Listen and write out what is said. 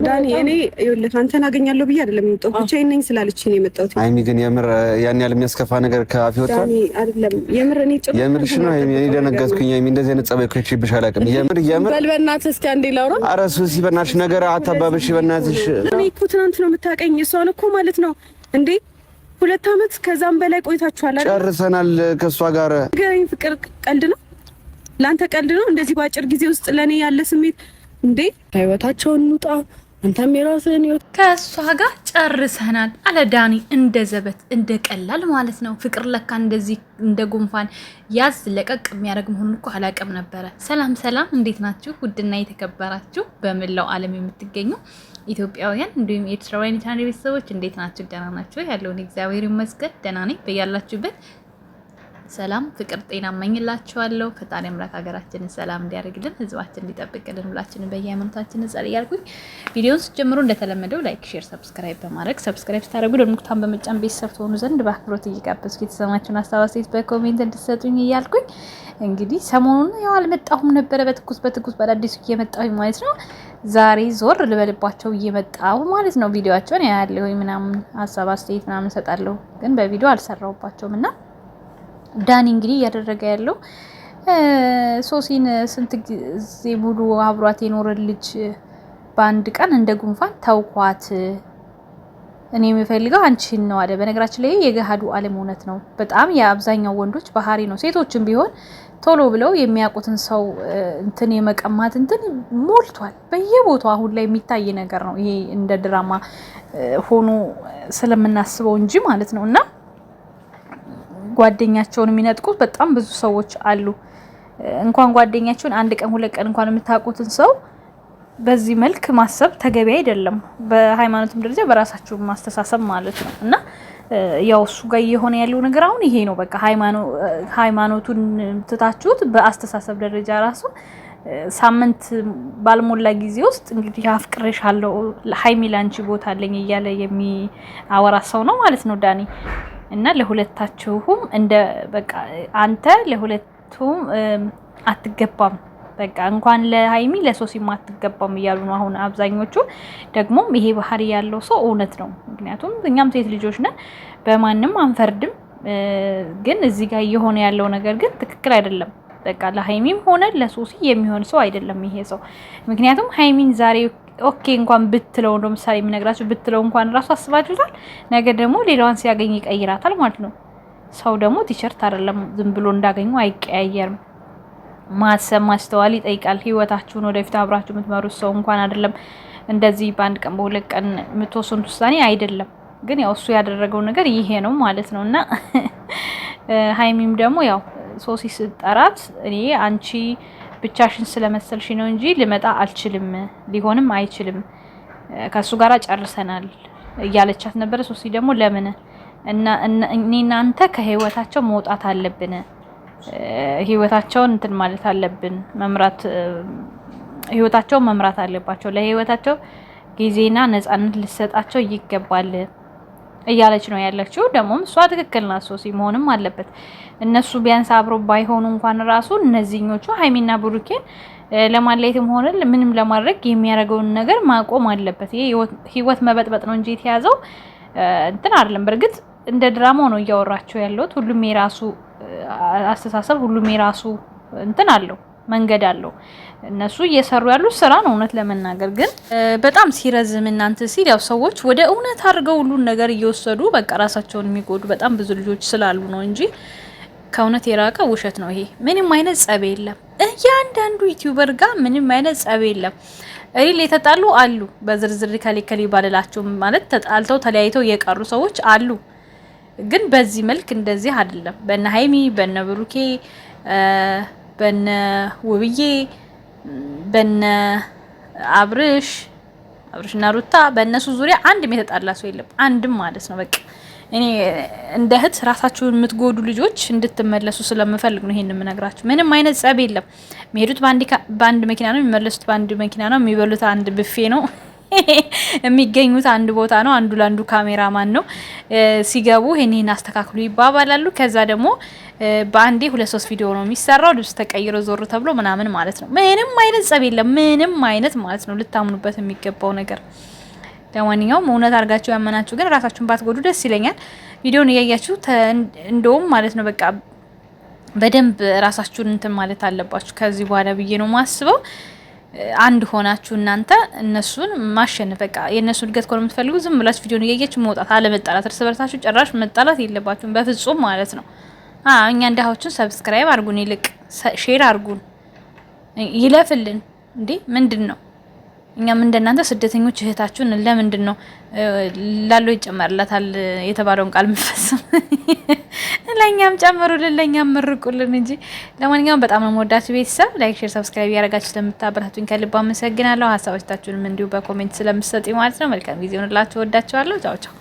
ዳኒ እኔ ይኸውልህ አንተን አገኛለሁ ብዬ አይደለም የመጣሁት ብቻዬን ነኝ ስላለች ነው የመጣሁት። አይሚ ግን የምር ያን ያህል የሚያስከፋ ነገር ከአፍ ይወጣል? ዳኒ አይደለም የምር እኔ ጭምር የምርሽ ነው። አይሚ እኔ ደነገጥኩኝ። አይሚ እንደዚህ አይነት ጸባይ ከችብሽ አላውቅም። የምር በል በእናትህ እስኪ አንዴ ላውራ። ኧረ ሱሲ በእናትሽ ነገር አታባብሽ በእናትሽ። እኔ እኮ ትናንት ነው የምታውቀኝ እሷን እኮ ማለት ነው እንዴ 2 አመት ከዛም በላይ ቆይታችኋል አይደል? ጨርሰናል ከሷ ጋር። ገኝ ፍቅር ቀልድ ነው ላንተ ቀልድ ነው? እንደዚህ በአጭር ጊዜ ውስጥ ለኔ ያለ ስሜት እንዴ ህይወታቸውን እንውጣ። አንተም የራስህን ህይወት ከሷ ጋር ጨርሰናል አለ ዳኒ። እንደ ዘበት እንደ ቀላል ማለት ነው። ፍቅር ለካ እንደዚህ እንደ ጉንፋን ያዝ ለቀቅ የሚያደርግ መሆኑን እኮ አላውቅም ነበረ። ሰላም ሰላም፣ እንዴት ናችሁ? ውድና የተከበራችሁ በመላው ዓለም የምትገኙ ኢትዮጵያውያን እንዲሁም ኤርትራውያን የቻናሌ ቤተሰቦች እንዴት ናችሁ? ደህና ናችሁ? ያለውን እግዚአብሔር ይመስገን ደህና ነኝ። በያላችሁበት ሰላም ፍቅር ጤና እመኝላችኋለሁ። ፈጣሪ አምላክ ሀገራችንን ሰላም እንዲያደርግልን ህዝባችን እንዲጠብቅልን ሁላችንን በየሃይማኖታችን እንጸልይ እያልኩኝ ቪዲዮውን ስትጀምሩ እንደተለመደው ላይክ፣ ሼር፣ ሰብስክራይብ በማድረግ ሰብስክራይብ ስታደርጉ ደምቁታን በመጫን ቤተሰብ ትሆኑ ዘንድ በአክብሮት እየጋበዝኩ የተሰማችሁን ሀሳብ አስተያየት በኮሜንት እንድትሰጡኝ እያልኩኝ እንግዲህ ሰሞኑን ያው አልመጣሁም ነበረ በትኩስ በአዳዲሱ እየመጣሁኝ ማለት ነው። ዛሬ ዞር ልበልባቸው እየመጣሁ ማለት ነው። ቪዲዮአቸውን ያያለሁ ምናምን ሀሳብ አስተያየት ምናምን ሰጣለሁ፣ ግን በቪዲዮ አልሰራሁባቸውም እና ዳኒ እንግዲህ እያደረገ ያለው ሶሲን ስንት ጊዜ ሙሉ አብሯት የኖረ ልጅ በአንድ ቀን እንደ ጉንፋን ተውኳት፣ እኔ የምፈልገው አንቺን ነው አለ። በነገራችን ላይ የገሃዱ ዓለም እውነት ነው። በጣም የአብዛኛው ወንዶች ባህሪ ነው። ሴቶችም ቢሆን ቶሎ ብለው የሚያውቁትን ሰው እንትን የመቀማት እንትን ሞልቷል በየቦታው አሁን ላይ የሚታይ ነገር ነው። ይሄ እንደ ድራማ ሆኖ ስለምናስበው እንጂ ማለት ነው። እና ጓደኛቸውን የሚነጥቁት በጣም ብዙ ሰዎች አሉ። እንኳን ጓደኛቸውን 1 ቀን 2 ቀን እንኳን የምታውቁትን ሰው በዚህ መልክ ማሰብ ተገቢ አይደለም። በሃይማኖትም ደረጃ በራሳችሁ ማስተሳሰብ ማለት ነው። እና ያው እሱ ጋር የሆነ ያለው ነገር አሁን ይሄ ነው። በቃ ሃይማኖቱን ትታችሁት በአስተሳሰብ ደረጃ ራሱ ሳምንት ባልሞላ ጊዜ ውስጥ እንግዲህ አፍቅሬሻለሁ ሃይሚ ላንቺ ቦታ አለኝ እያለ የሚያወራ ሰው ነው ማለት ነው ዳኒ። እና ለሁለታችሁም እንደ በቃ አንተ ለሁለቱም አትገባም፣ በቃ እንኳን ለሃይሚ ለሶሲም አትገባም እያሉ ነው አሁን አብዛኞቹ። ደግሞ ይሄ ባህሪ ያለው ሰው እውነት ነው። ምክንያቱም እኛም ሴት ልጆች ነን፣ በማንም አንፈርድም። ግን እዚህ ጋር እየሆነ ያለው ነገር ግን ትክክል አይደለም። በቃ ለሃይሚም ሆነ ለሶሲ የሚሆን ሰው አይደለም ይሄ ሰው። ምክንያቱም ሃይሚን ዛሬ ኦኬ እንኳን ብትለው ነው ምሳሌ የምነግራችሁ ብትለው እንኳን ራሱ አስባችሁታል፣ ነገ ደግሞ ሌላዋን ሲያገኝ ይቀይራታል ማለት ነው። ሰው ደግሞ ቲሸርት አይደለም ዝም ብሎ እንዳገኙ አይቀያየርም። ማሰብ ማስተዋል ይጠይቃል። ህይወታችሁን ወደፊት አብራችሁ የምትመሩት ሰው እንኳን አይደለም እንደዚህ በ1 ቀን በ2 ቀን የምትወስኑት ውሳኔ አይደለም። ግን ያው እሱ ያደረገው ነገር ይሄ ነው ማለት ነው። እና ሃይሚም ደግሞ ያው ሶሲ ስጠራት እኔ አንቺ ብቻሽን ስለመሰልሽ ነው እንጂ ልመጣ አልችልም፣ ሊሆንም አይችልም፣ ከሱ ጋራ ጨርሰናል እያለቻት ነበር። ሶሲ ደግሞ ለምን እና እኔና አንተ ከህይወታቸው መውጣት አለብን፣ ህይወታቸውን እንትን ማለት አለብን፣ ህይወታቸውን መምራት አለባቸው፣ ለህይወታቸው ጊዜና ነፃነት ልሰጣቸው ይገባል እያለች ነው ያለችው። ደግሞ እሷ ትክክል ናት። ሶሲ መሆንም አለበት። እነሱ ቢያንስ አብረው ባይሆኑ እንኳን ራሱ እነዚህኞቹ ሃይሚና ብሩኬን ለማለየትም ሆነ ምንም ለማድረግ የሚያደርገውን ነገር ማቆም አለበት። ይሄ ህይወት መበጥበጥ ነው እንጂ የተያዘው እንትን አይደለም። በርግጥ እንደ ድራማው ነው እያወራቸው ያለሁት። ሁሉም የራሱ አስተሳሰብ፣ ሁሉም የራሱ እንትን አለው፣ መንገድ አለው። እነሱ እየሰሩ ያሉት ስራ ነው እውነት ለመናገር ግን በጣም ሲረዝም እናንተ ሲል ያው ሰዎች ወደ እውነት አድርገው ሁሉን ነገር እየወሰዱ በቃ ራሳቸውን የሚጎዱ በጣም ብዙ ልጆች ስላሉ ነው እንጂ ከእውነት የራቀ ውሸት ነው ይሄ። ምንም አይነት ጸብ የለም። እያንዳንዱ ዩቲዩበር ጋር ምንም አይነት ጸብ የለም። ሪል የተጣሉ አሉ። በዝርዝር ከሌ ባልላቸው ማለት ተጣልተው ተለያይተው የቀሩ ሰዎች አሉ። ግን በዚህ መልክ እንደዚህ አይደለም። በነ ሃይሚ በነ ብሩኬ በነ ውብዬ በነ አብርሽና ሩታ በእነሱ ዙሪያ አንድም የተጣላ ሰው የለም። አንድም ማለት ነው። በቃ እኔ እንደ እህት ራሳችሁን የምትጎዱ ልጆች እንድትመለሱ ስለምፈልግ ነው ይሄን የምነግራችሁ። ምንም አይነት ጸብ የለም። የሚሄዱት በአንድ መኪና ነው፣ የሚመለሱት በአንድ መኪና ነው፣ የሚበሉት አንድ ብፌ ነው፣ የሚገኙት አንድ ቦታ ነው። አንዱ ለአንዱ ካሜራማን ነው። ሲገቡ ይሄን አስተካክሉ ይባባላሉ። ከዛ ደግሞ በአንዴ 2-3 ቪዲዮ ነው የሚሰራው ልብስ ተቀይሮ ዞር ተብሎ ምናምን ማለት ነው። ምንም አይነት ጸብ የለም ምንም አይነት ማለት ነው። ልታምኑበት የሚገባው ነገር። ለማንኛውም እውነት አድርጋችሁ ያመናችሁ ግን ራሳችሁን ባትጎዱ ደስ ይለኛል። ቪዲዮን እያያችሁ እንደውም ማለት ነው በቃ በደንብ ራሳችሁን እንትን ማለት አለባችሁ ከዚህ በኋላ ብዬ ነው ማስበው። አንድ ሆናችሁ እናንተ እነሱን ማሸነፍ በቃ የእነሱ እድገት ከሆነ የምትፈልጉ ዝም ብላችሁ ቪዲዮን እያያችሁ መውጣት፣ አለመጣላት፣ እርስ በርሳችሁ ጭራሽ መጣላት የለባችሁም በፍጹም ማለት ነው። እኛ እንዳሆችን ሰብስክራይብ አርጉን፣ ይልቅ ሼር አርጉን፣ ይለፍልን እንዴ ምንድን ነው? እኛም እንደናንተ ስደተኞች እህታችሁን ለምንድን ነው ላለው ይጨመርላታል የተባለውን ቃል ምፈስም ለኛም ጨምሩልን ለኛም ምርቁልን እንጂ። ለማንኛውም በጣም ነው የምወዳችሁ ቤተሰብ። ላይክ፣ ሼር፣ ሰብስክራይብ ያደረጋችሁ ስለምታበረታቱኝ ከልብ አመሰግናለሁ። ሀሳባችሁንም እንዲሁ በኮሜንት ስለምትሰጡኝ ማለት ነው። መልካም ጊዜ ሆነላችሁ። ወዳችኋለሁ። ቻው ቻው።